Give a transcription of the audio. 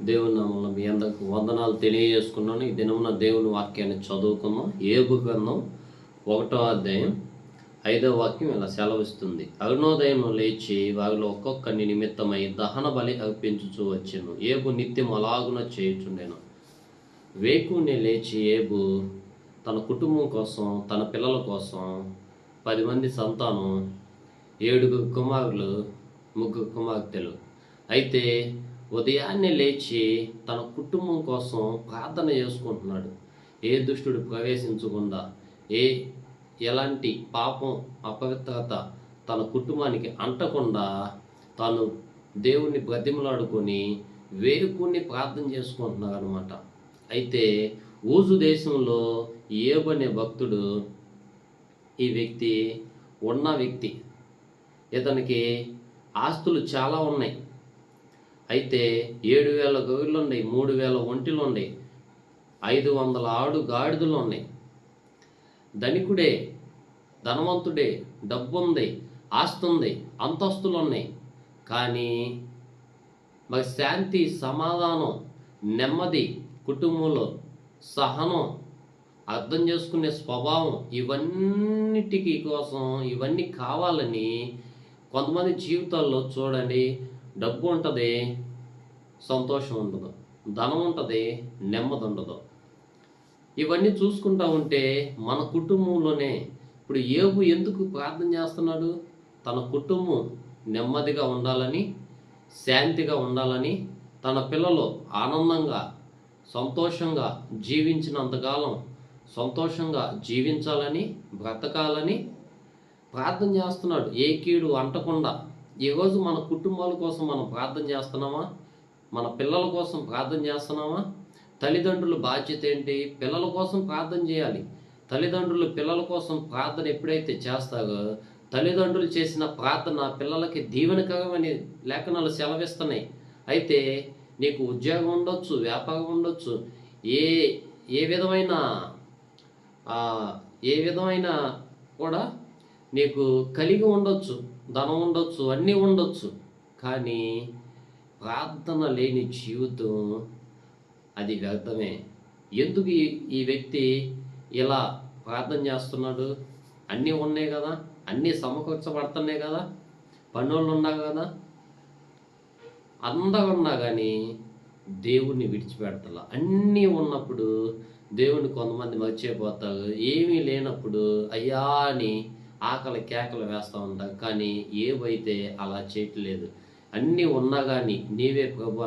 దేవుని నామములో మీ అందరికి వందనాలు తెలియజేసుకున్నాను. ఈ దినమున దేవుని వాక్యాన్ని చదువుకుందాం. ఏబు గ్రంథం 1వ అధ్యాయం 5వ వాక్యం ఇలా సెలవిస్తుంది. అరుణోదయం లేచి వారిలో ఒక్కొక్కని నిమిత్తమై దహన బలి అర్పించుచూ వచ్చెను. ఏబు నిత్యం అలాగున చేయుచుండెను. వేకునే లేచి ఏబు తన కుటుంబం కోసం, తన పిల్లల కోసం 10 మంది సంతానం, 7 కుమారులు, 3 కుమార్తెలు. అయితే ఉదయాన్నే లేచి తన కుటుంబం కోసం ప్రార్థన చేసుకుంటున్నాడు. ఏ దుష్టుడు ప్రవేశించకుండా, ఎలాంటి పాపం, అపవిత్రత తన కుటుంబానికి అంటకుండా తాను దేవుణ్ణి బ్రతిమలాడుకొని వేరుకుని ప్రార్థన చేసుకుంటున్నాడు అనమాట. అయితే ఊజు దేశంలో ఏబు అనే భక్తుడు, ఈ వ్యక్తి ఉన్న వ్యక్తి. ఇతనికి ఆస్తులు చాలా ఉన్నాయి. అయితే 7,000 గొర్రెలు ఉన్నాయి, 3,000 ఒంటెలు ఉన్నాయి, 500 ఆడు గాడిదలు ఉన్నాయి. ధనికుడే, ధనవంతుడే, డబ్బు ఉంది, ఆస్తి ఉంది, అంతస్తులు ఉన్నాయి. కానీ మరి శాంతి, సమాధానం, నెమ్మది, కుటుంబంలో సహనం, అర్థం చేసుకునే స్వభావం, ఇవన్నిటికీ కోసం, ఇవన్నీ కావాలని కొంతమంది జీవితాల్లో చూడండి, డబ్బు ఉంటుంది, సంతోషం ఉండదు, ధనం ఉంటుంది, నెమ్మది ఉండదు. ఇవన్నీ చూసుకుంటా ఉంటే మన కుటుంబంలోనే ఇప్పుడు ఏబు ఎందుకు ప్రార్థన చేస్తున్నాడు? తన కుటుంబం నెమ్మదిగా ఉండాలని, శాంతిగా ఉండాలని, తన పిల్లలు ఆనందంగా, సంతోషంగా జీవించినంతకాలం సంతోషంగా జీవించాలని, బ్రతకాలని ప్రార్థన చేస్తున్నాడు. ఏ కీడు అంటకుండా. ఈరోజు మన కుటుంబాల కోసం మనం ప్రార్థన చేస్తున్నామా? మన పిల్లల కోసం ప్రార్థన చేస్తున్నామా? తల్లిదండ్రుల బాధ్యత ఏంటి? పిల్లల కోసం ప్రార్థన చేయాలి. తల్లిదండ్రులు పిల్లల కోసం ప్రార్థన ఎప్పుడైతే చేస్తారో, తల్లిదండ్రులు చేసిన ప్రార్థన పిల్లలకి దీవెనకరమని లేఖనాలు సెలవిస్తున్నాయి. అయితే నీకు ఉద్యోగం ఉండొచ్చు, వ్యాపారం ఉండొచ్చు, ఏ ఏ విధమైన ఏ విధమైన కూడా నీకు కలిగి ఉండొచ్చు, ధనం ఉండొచ్చు, అన్నీ ఉండొచ్చు. కానీ ప్రార్థన లేని జీవితం అది వ్యర్థమే. ఎందుకు ఈ వ్యక్తి ఇలా ప్రార్థన చేస్తున్నాడు? అన్నీ ఉన్నాయి కదా, అన్నీ సమకూర్చబడుతున్నాయి కదా, పనులు ఉన్నారు కదా, అందరూ ఉన్నా కానీ దేవుణ్ణి విడిచిపెడతలా. అన్నీ ఉన్నప్పుడు దేవుని కొంతమంది మర్చిపోతారు. ఏమీ లేనప్పుడు అయ్యా అని ఆకలి కేకలు వేస్తూ ఉంటారు. కానీ ఏవైతే అలా చేయట్లేదు. అన్నీ ఉన్నా కానీ నీవే ప్రభు